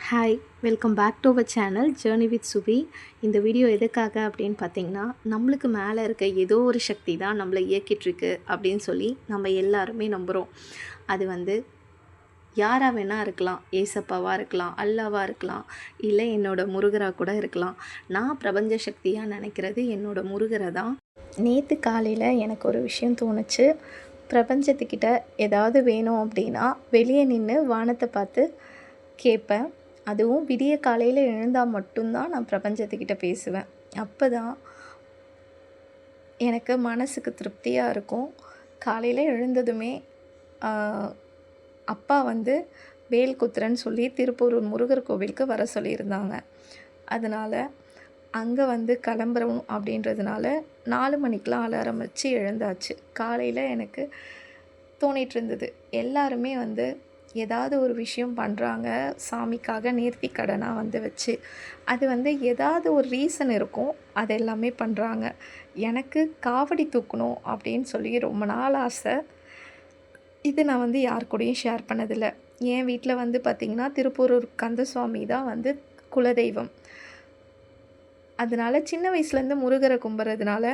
Hi, welcome back to our channel journey with Subi. இந்த video எதுக்காக அப்படின்னு பார்த்தீங்கன்னா, நம்மளுக்கு மேலே இருக்க ஏதோ ஒரு சக்தி தான் நம்மளை இயக்கிட்டுருக்கு அப்படின்னு சொல்லி நம்ம எல்லாருமே நம்புகிறோம். அது யாராக வேணால் இருக்கலாம், ஏசப்பாவாக இருக்கலாம், அல்லாவாக இருக்கலாம், இல்லை என்னோடய முருகராக கூட இருக்கலாம். நான் பிரபஞ்ச சக்தியாக நினைக்கிறது என்னோடய முருகரை தான். நேற்று காலையில் எனக்கு ஒரு விஷயம் தோணுச்சு. பிரபஞ்சத்துக்கிட்ட ஏதாவது வேணும் அப்படின்னா வெளியே நின்று வானத்தை பார்த்து கேட்பேன். அதுவும் விடிய காலையில் எழுந்தால் மட்டும்தான் நான் பிரபஞ்சத்துக்கிட்ட பேசுவேன். அப்போ தான் எனக்கு மனசுக்கு திருப்தியாக இருக்கும். காலையில் எழுந்ததுமே அப்பா வேல் குத்துறன்னு சொல்லி திருப்பூர் முருகர் கோவிலுக்கு வர சொல்லியிருந்தாங்க. அதனால் அங்கே கிளம்புறோம் அப்படின்றதுனால 4 மணிக்கெலாம் அலாரம் வச்சு எழுந்தாச்சு. காலையில் எனக்கு தோணிகிட்டு இருந்தது, எல்லாருமே ஏதாவது ஒரு விஷயம் பண்ணுறாங்க சாமிக்காக நேர்த்தி கடனாக வச்சு. அது ஏதாவது ஒரு ரீசன் இருக்கும், அது எல்லாமே பண்ணுறாங்க. எனக்கு காவடி தூக்கணும் அப்படின்னு சொல்லி ரொம்ப நாள் ஆசை. இது நான் யார் கூடயும் ஷேர் பண்ணதில்லை. என் வீட்டில் பார்த்திங்கன்னா திருப்பூரூர் கந்தசுவாமி தான் குலதெய்வம். அதனால் சின்ன வயசுலேருந்து முருகரை கும்பிட்றதுனால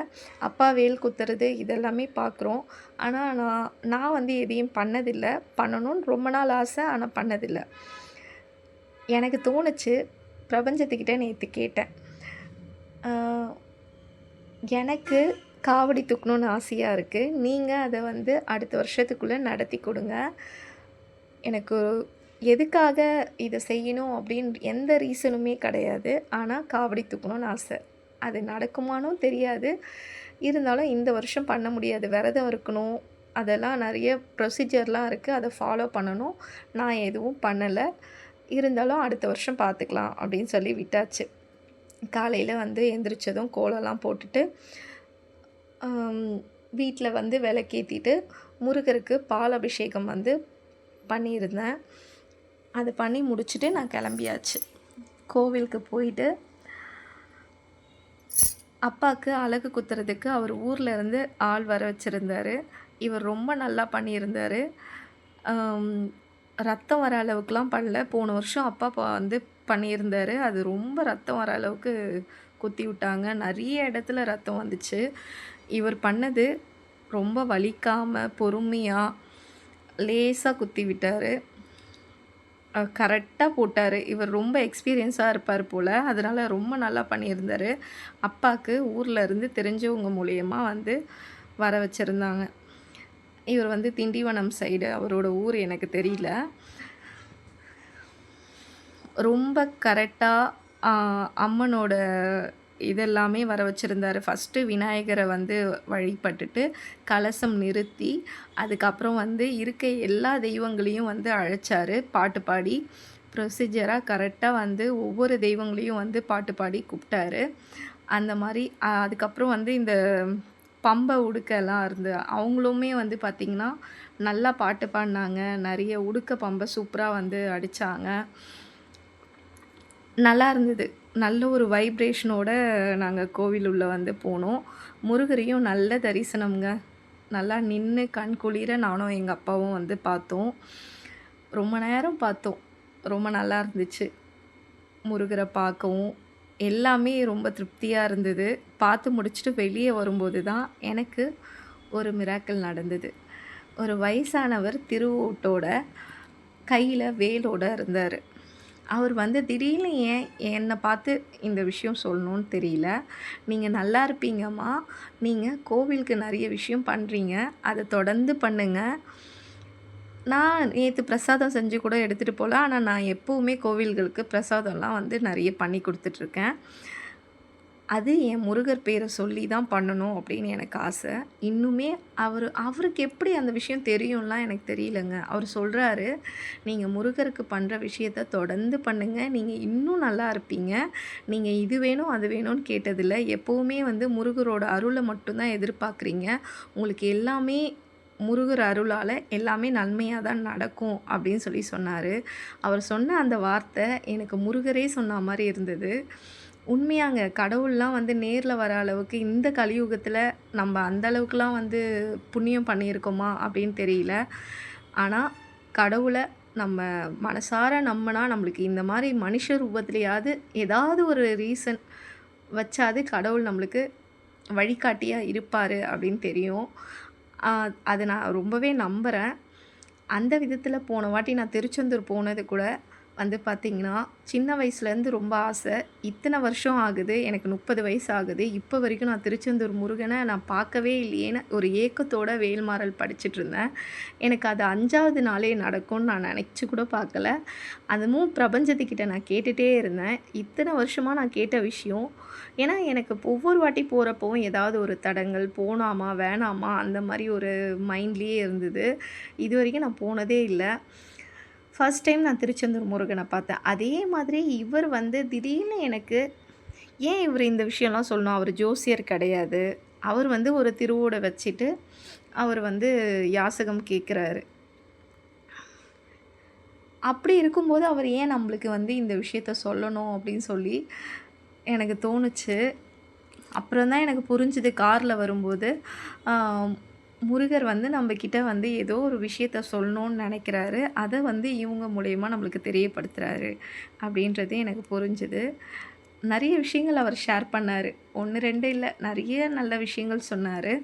அப்பா வேல் குத்துறது இதெல்லாமே பார்க்குறோம். ஆனால் நான் எதையும் பண்ணதில்லை. பண்ணணும்னு ரொம்ப நாள் ஆசை, ஆனால் பண்ணதில்லை. எனக்கு தோணுச்சு, பிரபஞ்சத்துக்கிட்ட நேற்று கேட்டேன், எனக்கு காவடி தூக்கணுன்னு ஆசையாக இருக்குது. நீங்கள் அதை அடுத்த வருஷத்துக்குள்ளே நடத்தி கொடுங்க. எனக்கு எதுக்காக இதை செய்யணும் அப்படின்னு எந்த ரீசனுமே கிடையாது. ஆனால் காவடி தூக்கணும்னு ஆசை. அது நடக்குமானும் தெரியாது. இருந்தாலும் இந்த வருஷம் பண்ண முடியாது, விரதம் இருக்கணும், அதெல்லாம் நிறைய ப்ரொசீஜர்லாம் இருக்குது, அதை ஃபாலோ பண்ணணும். நான் எதுவும் பண்ணலை. இருந்தாலும் அடுத்த வருஷம் பார்த்துக்கலாம் அப்படின்னு சொல்லி விட்டாச்சு. காலையில் எந்திரிச்சதும் கோலம்லாம் போட்டுட்டு வீட்டில் விளக்கேற்றிட்டு முருகருக்கு பால் அபிஷேகம் பண்ணியிருந்தேன். அது பண்ணி முடிச்சுட்டு நான் கிளம்பியாச்சு. கோவிலுக்கு போயிட்டு அப்பாவுக்கு அலகு குத்துறதுக்கு அவர் ஊரில் இருந்து ஆள் வர வச்சுருந்தார். இவர் ரொம்ப நல்லா பண்ணியிருந்தார். ரத்தம் வர அளவுக்குலாம் பண்ணல. போன வருஷம் அப்பா பண்ணியிருந்தார். அது ரொம்ப ரத்தம் வர அளவுக்கு குத்தி விட்டாங்க. நிறைய இடத்துல ரத்தம் வந்துச்சு. இவர் பண்ணது ரொம்ப வலிக்காமல் பொறுமையாக லேசாக குத்தி விட்டார். கரெக்டாக போட்டார். இவர் ரொம்ப எக்ஸ்பீரியன்ஸாக இருப்பார் போல், அதனால் ரொம்ப நல்லா பண்ணியிருந்தார். அப்பாவுக்கு ஊரில் இருந்து தெரிஞ்சவங்க மூலயமா வர வச்சுருந்தாங்க. இவர் திண்டிவனம் சைடு, அவரோட ஊர் எனக்கு தெரியல. ரொம்ப கரெக்டாக அம்மனோட இதெல்லாமே வர வச்சுருந்தார். ஃபஸ்ட்டு விநாயகரை வழிபட்டுட்டு கலசம் நிறுத்தி அதுக்கப்புறம் இருக்க எல்லா தெய்வங்களையும் அழைச்சார் பாட்டு பாடி. ப்ரொசீஜராக கரெக்டாக ஒவ்வொரு தெய்வங்களையும் பாட்டு பாடி கூப்பிட்டாரு. அந்த மாதிரி அதுக்கப்புறம் இந்த பம்பை உடுக்கெல்லாம் இருந்து அவங்களுமே பார்த்திங்கன்னா நல்லா பாட்டு பாடினாங்க. நிறைய உடுக்க பம்பை சூப்பராக அடித்தாங்க. நல்லா இருந்தது. நல்ல ஒரு வைப்ரேஷனோடு நாங்கள் கோவில் உள்ளே போனோம். முருகரையும் நல்ல தரிசனம்ங்க. நல்லா நின்று கண் குளிர நானும் எங்கள் அப்பாவும் பார்த்தோம். ரொம்ப நேரம் பார்த்தோம். ரொம்ப நல்லா இருந்துச்சு முருகரை பார்க்கவும். எல்லாமே ரொம்ப திருப்தியாக இருந்தது. பார்த்து முடிச்சுட்டு வெளியே வரும்போது தான் எனக்கு ஒரு மிராக்கிள் நடந்தது. ஒரு வயசானவர் திருவோட்டோட கையில் வேலோடு இருந்தார். அவர் திடீர்னு ஏன் என்னை பார்த்து இந்த விஷயம் சொல்லணும்னு தெரியல. நீங்கள் நல்லா இருப்பீங்கம்மா, நீங்கள் கோவிலுக்கு நிறைய விஷயம் பண்ணுறீங்க, அதை தொடர்ந்து பண்ணுங்கள். நான் நேற்று பிரசாதம் செஞ்சு கூட எடுத்துகிட்டு போகல, ஆனால் நான் எப்போவுமே கோவில்களுக்கு பிரசாதம்லாம் நிறைய பண்ணி கொடுத்துட்ருக்கேன். அது என் முருகர் பேரை சொல்லி தான் பண்ணணும் அப்படின்னு எனக்கு ஆசை. இன்னுமே அவருக்கு எப்படி அந்த விஷயம் தெரியும்லாம் எனக்கு தெரியலங்க. அவர் சொல்கிறாரு, நீங்கள் முருகருக்கு பண்ணுற விஷயத்த தொடர்ந்து பண்ணுங்கள், நீங்கள் இன்னும் நல்லா இருப்பீங்க. நீங்கள் இது வேணும் அது வேணும்னு கேட்டதில்லை, எப்போவுமே முருகரோட அருளை மட்டும்தான் எதிர்பார்க்குறீங்க. உங்களுக்கு எல்லாமே முருகர் அருளால் எல்லாமே நன்மையாக தான் நடக்கும் அப்படின்னு சொல்லி சொன்னார். அவர் சொன்ன அந்த வார்த்தை எனக்கு முருகரே சொன்ன மாதிரி இருந்தது. உண்மையாங்க, கடவுள்லாம் நேரில் வர அளவுக்கு இந்த கலியுகத்தில் நம்ம அந்த அளவுக்குலாம் புண்ணியம் பண்ணியிருக்கோமா அப்படின்னு தெரியல. ஆனால் கடவுளை நம்ம மனசார நம்பினா நம்மளுக்கு இந்த மாதிரி மனுஷ ரூபத்திலயாவது ஏதாவது ஒரு ரீசன் வச்சாது கடவுள் நம்மளுக்கு வழிகாட்டியா இருப்பாரு அப்படின்னு தெரியும். அத நான் ரொம்பவே நம்புறேன். அந்த விதத்தில போன வாட்டி நான் திருச்செந்தூர் போனது கூட வந்து பார்த்தீங்கன்னா, சின்ன வயசுலேருந்து ரொம்ப ஆசை. இத்தன வருஷம் ஆகுது. எனக்கு 30 வயசு ஆகுது. இப்போ வரைக்கும் நான் திருச்செந்தூர் முருகன நான் பார்க்கவே இல்லையேன்னு ஒரு ஏக்கத்தோட வேல்மாறல் படிச்சுட்ருந்தேன். எனக்கு அது 5வது நாளே நடக்கும்னு நான் நெனச்சு கூட பார்க்கல. அதுவும் பிரபஞ்சத்துக்கிட்ட நான் கேட்டுட்டே இருந்தேன். இத்தன வருஷமா நான் கேட்ட விஷயம். ஏன்னா, எனக்கு ஒவ்வொரு வாட்டி போறப்பவும் ஏதாவது ஒரு தடங்கல், போலாமா? வேணாமா? அந்த மாரி ஒரு மைண்ட்லயே இருந்தது. இதுவரைக்கும் நான் போனதே இல்ல. ஃபர்ஸ்ட் டைம் நான் திருச்செந்தூர் முருகன பார்த்தேன். அதே மாதிரி இவர் வந்து திடீர்னு எனக்கு ஏன் இவரு இந்த விஷயம்லாம் சொல்லணும்? அவரு ஜோசியர் கிடையாது. அவர் வந்து ஒரு திருவோட வச்சுட்டு, அவர் வந்து யாசகம் கேட்குறாரு. அப்படி இருக்கும்போது, அவர் ஏன் நம்மளுக்கு வந்து இந்த விஷயத்த சொல்லணும் அப்படின்னு சொல்லி எனக்கு தோணுச்சு. அப்புறம் தான் எனக்கு புரிஞ்சுது கார்ல வரும்போது, ஆ முருகர் வந்து நம்மக்கிட்ட வந்து ஏதோ ஒரு விஷயத்த சொல்லணும்னு நெனைக்கிறாரு. அத வந்து இவங்க மூலியமா நம்மளுக்கு தெரியப்படுத்துறாரு அப்படின்றது எனக்கு புரிஞ்சுது. நெறைய விஷயங்கள் அவர் ஷேர் பண்ணாரு. 1, 2 இல்ல. நெறைய நல்ல விஷயங்கள் சொன்னாரு.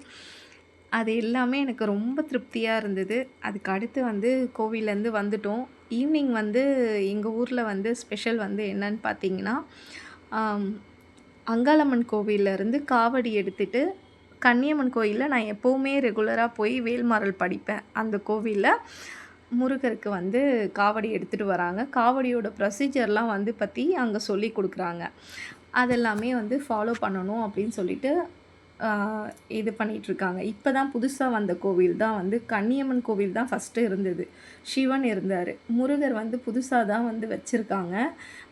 அது எல்லாமே எனக்கு ரொம்ப திருப்தியா இருந்தது. அதுக்கு அடுத்து வந்து கோவில்லேருந்து வந்துட்டோம். ஈவ்னிங் வந்து எங்க ஊர்ல வந்து ஸ்பெஷல் வந்து என்னன்னு பார்த்தீங்கன்னா, ஆம் அங்காளம்மன் கோவில்லேருந்து காவடி எடுத்துட்டு, கன்னியம்மன் கோயில்ல நான் எப்பவுமே ரெகுலரா போய் வேல்மாறல் படிப்பேன். அந்த கோவில்ல முருகருக்கு வந்து காவடி எடுத்துட்டு வராங்க. காவடியோட ப்ரொசீஜர்லாம் வந்து பத்தி அங்க சொல்லிக் குடுக்குறாங்க. அதெல்லாமே வந்து ஃபாலோ பண்ணணும் அப்படின்னு சொல்லிட்டு, ஆ இது பண்ணிட்டுருக்காங்க. இப்ப தான் புதுசா வந்த கோவில் தான் வந்து கன்னியம்மன் கோவில் தான் ஃபர்ஸ்ட்டு இருந்தது. சிவன் இருந்தாரு. முருகர் வந்து புதுசா தான் வந்து வச்சிருக்காங்க.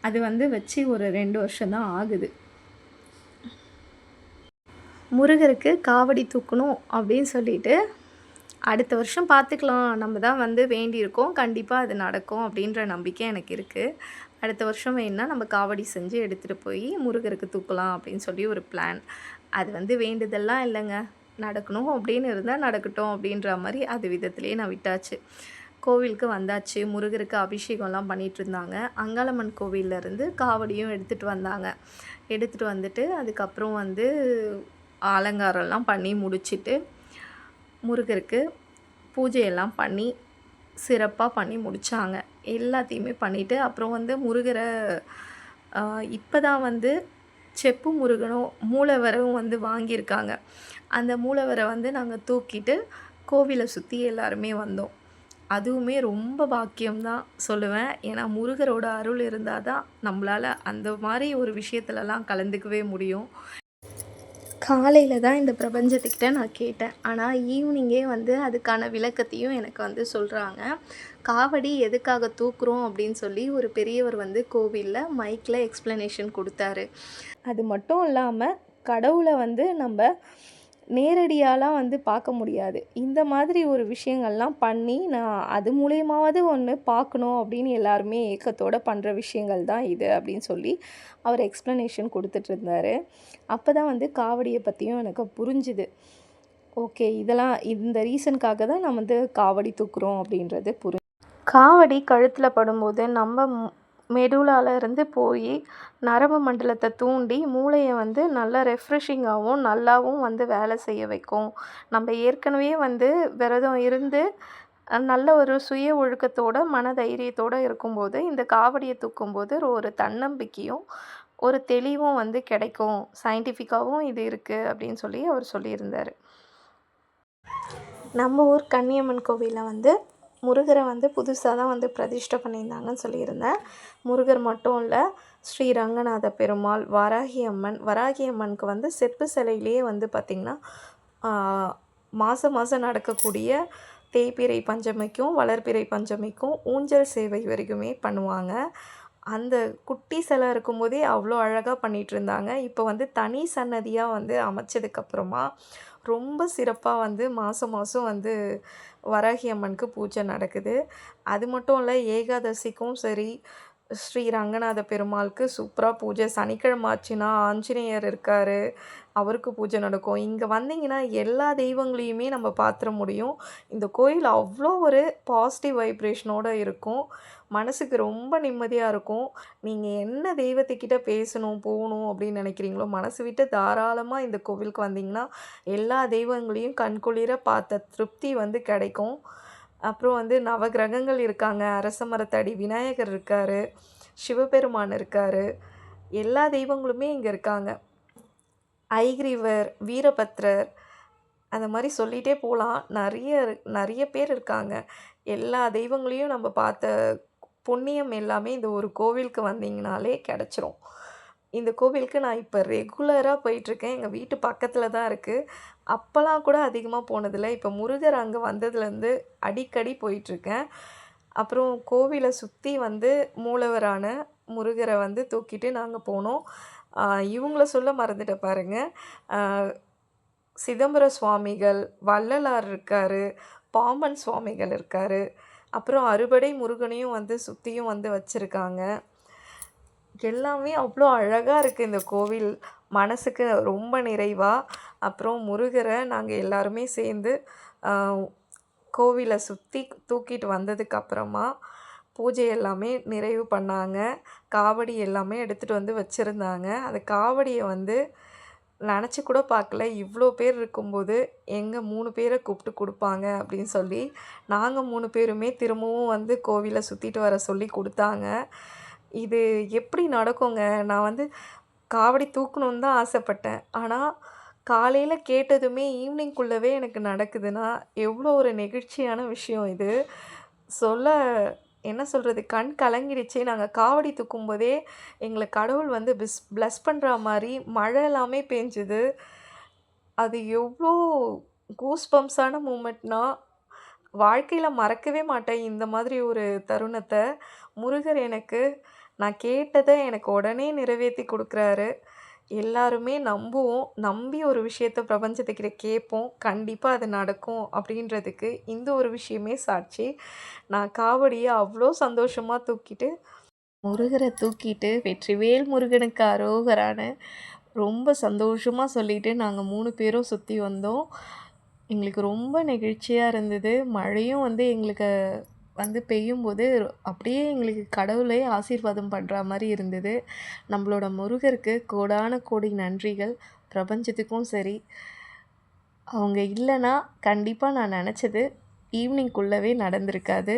அது வந்து வச்சு ஒரு 2 வருஷம் தான் ஆகுது. முருகருக்கு காவடி தூக்கணும் அப்படின்னு சொல்லிட்டு, அடுத்த வருஷம் பார்த்துக்கலாம். நம்ம தான் வந்து வேண்டியிருக்கோம். கண்டிப்பா அது நடக்கும் அப்படின்ற நம்பிக்கை எனக்கு இருக்கு. அடுத்த வருஷம் வேணுனா நம்ம காவடி செஞ்சு எடுத்துட்டு போய் முருகருக்கு தூக்கலாம் அப்படின்னு சொல்லி ஒரு பிளான். அது வந்து வேண்டுதல்லாம் இல்லங்க. நடக்கணும் அப்படின்னு இருந்தா நடக்கட்டும் அப்படின்ற மாரி அது விதத்திலேயே நான் விட்டாச்சு. கோவிலுக்கு வந்தாச்சு. முருகருக்கு அபிஷேகம்லாம் பண்ணிட்டுருந்தாங்க. அங்காளம்மன் கோவில்லேருந்து காவடியும் எடுத்துட்டு வந்தாங்க. எடுத்துட்டு வந்துட்டு அதுக்கப்புறம் வந்து அலங்காரம்லாம் பண்ணி முடிச்சுட்டு, முருகருக்கு பூஜையெல்லாம் பண்ணி, சிறப்பா பண்ணி முடிச்சாங்க. எல்லாத்தையுமே பண்ணிட்டு, அப்புறம் வந்து முருகர இப்ப தான் வந்து செப்பு முருகனும், மூலவரும் வந்து வாங்கியிருக்காங்க. அந்த மூலவர வந்து நாங்க தூக்கிட்டு கோவில சுத்தி எல்லாருமே வந்தோம். அதுவுமே ரொம்ப பாக்கியம் தான் சொல்லுவேன். ஏன்னா முருகரோட அருள் இருந்தா தான் நம்மளால அந்த மாரி ஒரு விஷயத்துலலாம் கலந்துக்கவே முடியும். காலையில தான் இந்த பிரபஞ்சத்துக்கிட்ட நான் கேட்டேன். ஆனா ஈவினிங்கே வந்து அதுக்கான விளக்கத்தையும் எனக்கு வந்து சொல்றாங்க. காவடி எதுக்காக தூக்குறோம் அப்படின்னு சொல்லி ஒரு பெரியவர் வந்து கோவில்ல மைக்ல எக்ஸ்ப்ளனேஷன் குடுத்தாரு. அது மட்டும் இல்லாம கடவுள வந்து நம்ப நேரடியாலாம் வந்து பார்க்க முடியாது. இந்த மாதிரி ஒரு விஷயங்கள்லாம் பண்ணி நான் அது மூலியமாவது ஒண்ணு பார்க்கணும் அப்படின்னு எல்லாருமே ஏக்கத்தோட பண்ற விஷயங்கள் தான் இது அப்படின்னு சொல்லி அவர் எக்ஸ்ப்ளனேஷன் குடுத்துட்ருந்தாரு. அப்ப தான் வந்து காவடிய பத்தியும் எனக்கு புரிஞ்சுது. ஓகே இதெல்லாம் இந்த ரீசனுக்காக தான் நான் வந்து காவடி தூக்குறோம் அப்படின்றது காவடி கழுத்துல படும்போது நம்ம மெடுலால இருந்து போய் நரம்பு மண்டலத்த தூண்டி மூளைய வந்து நல்லா ரெஃப்ரெஷிங்காவும், நல்லாவும் வந்து வேலை செய்ய வைக்கும். நம்ம ஏற்கனவே வந்து விரதம் இருந்து நல்ல ஒரு சுய ஒழுக்கத்தோட, மன தைரியத்தோட இருக்கும்போது, இந்த காவடிய தூக்கும்போது ஒரு தன்னம்பிக்கையும், ஒரு தெளிவும் வந்து கிடைக்கும். சயின்டிஃபிக்காவும் இது இருக்கு அப்படின்னு சொல்லி அவர் சொல்லியிருந்தாரு. நம்ம ஊர் கன்னியம்மன் கோவில்ல வந்து முருகரை வந்து புதுசாக தான் வந்து பிரதிஷ்டை பண்ணியிருந்தாங்கன்னு சொல்லியிருந்தேன். முருகர் மட்டும் இல்லை, ஸ்ரீ ரங்கநாத பெருமாள், வராகி அம்மன். வராகி அம்மனுக்கு வந்து செப்பு சிலையிலேயே வந்து பார்த்திங்கன்னா, மாதம் மாதம் நடக்கக்கூடிய தேய்பிறை பஞ்சமிக்கும் வளர்பிறை பஞ்சமிக்கும் ஊஞ்சல் சேவை வரைக்குமே பண்ணுவாங்க. அந்த குட்டி சிலை இருக்கும்போதே அவ்வளோ அழகாக பண்ணிகிட்ருந்தாங்க. இப்போ வந்து தனி சன்னதியாக வந்து அமைச்சதுக்கப்புறமா ரொம்ப சிறப்பாக வந்து மாதம் மாதம் வந்து வராகி அம்மனுக்கு பூஜை நடக்குது. அது மட்டும் இல்லை, ஏகாதசிக்கும் சரி, ஸ்ரீ ரங்கநாத பெருமாளுக்கு சூப்பரா பூஜை. சனிக்கிழமை ஆச்சுன்னா ஆஞ்சநேயர் இருக்காரு. அவருக்கு பூஜை நடக்கும். இங்க வந்தீங்கன்னா எல்லா தெய்வங்களையுமே நம்ம பார்த்துற முடியும். இந்த கோயில் அவ்வளோ ஒரு பாசிட்டிவ் வைப்ரேஷனோட இருக்கும். மனசுக்கு ரொம்ப நிம்மதியா இருக்கும். நீங்க என்ன தெய்வத்துக்கிட்ட பேசணும், போணும் அப்படின்னு நினைக்கிறீங்களோ, மனசு விட்டு தாராளமா இந்த கோவிலுக்கு வந்தீங்கன்னா, எல்லா தெய்வங்களையும் கண்குளிர பார்த்த திருப்தி வந்து கிடைக்கும். அப்புறம் வந்து நவகிரகங்கள் இருக்காங்க. அரச மரத்தடி விநாயகர் இருக்காரு. சிவபெருமான் இருக்காரு. எல்லா தெய்வங்களுமே இங்க இருக்காங்க. ஐகிரீவர், வீரபத்ரர் அந்த மாரி சொல்லிட்டே போலாம். நெறைய பேர் இருக்காங்க. எல்லா தெய்வங்களையும் நம்ம பார்த்த புண்ணியம் எல்லாமே இந்த ஒரு கோவிலுக்கு வந்தீங்கனாலே கெடைச்சிரும். இந்த கோவிலுக்கு நான் இப்ப ரெகுலரா போயிட்டுருக்கேன். எங்க வீட்டு பக்கத்துல தான் இருக்கு. அப்பலாம் கூட அதிகமா போனதில்ல. இப்ப முருகர் அங்க வந்ததுலேருந்து அடிக்கடி போயிட்டுருக்கேன். அப்புறம் கோவில சுத்தி வந்து மூலவரான முருகர வந்து தூக்கிட்டு நாங்க போனோம். இவங்கள சொல்ல மறந்துட்டேன் பாருங்க. அ சிதம்பர சுவாமிகள், வள்ளலார் இருக்காரு, பாம்பன் சுவாமிகள் இருக்காரு. அப்புறம் அறுபடை முருகனையும் வந்து சுத்தியும் வந்து வச்சிருக்காங்க. எல்லாமே அவ்வளோ அழகா இருக்கு இந்த கோவில். மனசுக்கு ரொம்ப நிறைவா. அப்புறம் முருகர நாங்க எல்லாருமே சேர்ந்து அ கோவில சுத்தி தூக்கிட்டு வந்ததுக்கு அப்புறமா, பூஜை எல்லாமே நிறைவு பண்ணாங்க. காவடி எல்லாமே எடுத்துட்டு வந்து வச்சிருந்தாங்க. அந்த காவடிய வந்து நெனச்சு கூட பார்க்கல. இவ்ளோ பேர் இருக்கும்போது, எங்க 3 பேர கூப்ட்டு குடுப்பாங்க அப்படின்னு சொல்லி, நாங்க 3 பேருமே திரும்பவும் வந்து கோவில சுத்திட்டு வர சொல்லி குடுத்தாங்க. இது எப்படி நடக்குங்க? நான் வந்து காவடி தூக்கணுன்னு தான் ஆசைப்பட்டேன். ஆனா, காலையில கேட்டதுமே ஈவினிங்குள்ளவே எனக்கு நடக்குதுன்னா, எவ்வளோ ஒரு நெகிழ்ச்சியான விஷயம் இது. சொல்ல என்ன சொல்றது? கண் கலங்கிடுச்சு. நாங்க காவடி தூக்கும்போதே, எங்கள கடவுள் வந்து பிளஸ் பண்றா மாரி மழை எல்லாமே பேஞ்சுது. அது எவ்ளோ கூஸ் பம்ப்ஸான மூமெண்ட்னா, வாழ்க்கையில மறக்கவே மாட்டேன் இந்த மாதிரி ஒரு தருணத்த. முருகர் எனக்கு நான் கேட்டத எனக்கு உடனே நிறைவேத்தி குடுக்குறாரு. எல்லாருமே நம்புவோம். நம்பி ஒரு விஷயத்த பிரபஞ்சத்துக்கிட்ட கேட்போம். கண்டிப்பா அது நடக்கும் அப்படின்றதுக்கு இந்த ஒரு விஷயமே சாட்சி. நான் காவடிய அவ்ளோ சந்தோஷமா தூக்கிட்டு முருகர தூக்கிட்டு வெற்றிவேல் முருகனுக்கு அரோகரான்னு ரொம்ப சந்தோஷமா சொல்லிட்டு நாங்க 3 பேரும் சுத்தி வந்தோம். எங்களுக்கு ரொம்ப நெகிழ்ச்சியா இருந்தது. மழையும் வந்து எங்களுக்கு வந்து பெய்யும்போது அப்படியே எங்களுக்கு கடவுளே ஆசீர்வாதம் பண்றா மாரி இருந்தது. நம்மளோட முருகருக்கு கோடான கோடி நன்றிகள். பிரபஞ்சத்துக்கும் சரி. அவங்க இல்லன்னா, கண்டிப்பா நான் நெனச்சது ஈவினிங்குள்ளவே நடந்திருக்காது.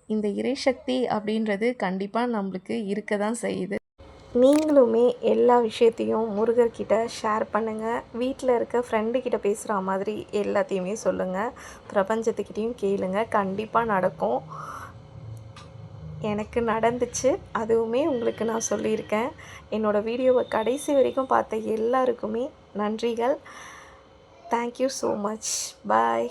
இந்த இறைசக்தி அப்படின்றது கண்டிப்பா நம்மளுக்கு இருக்க தான் செய்யுது. நீங்களுமே எல்லா விஷயத்தையும் முருகர்கிட்ட ஷேர் பண்ணுங்க. வீட்ல இருக்க ஃப்ரெண்டு கிட்ட பேசுறா மாதிரி எல்லாத்தையுமே சொல்லுங்க. பிரபஞ்சத்துக்கிட்டயும் கேளுங்க. கண்டிப்பா நடக்கும். எனக்கு நடந்துச்சு. அதுவுமே உங்களுக்கு நான் சொல்லியிருக்கேன். என்னோட வீடியோவ கடைசி வரைக்கும் பார்த்த எல்லாருக்குமே நன்றிகள். Thank you so much. Bye.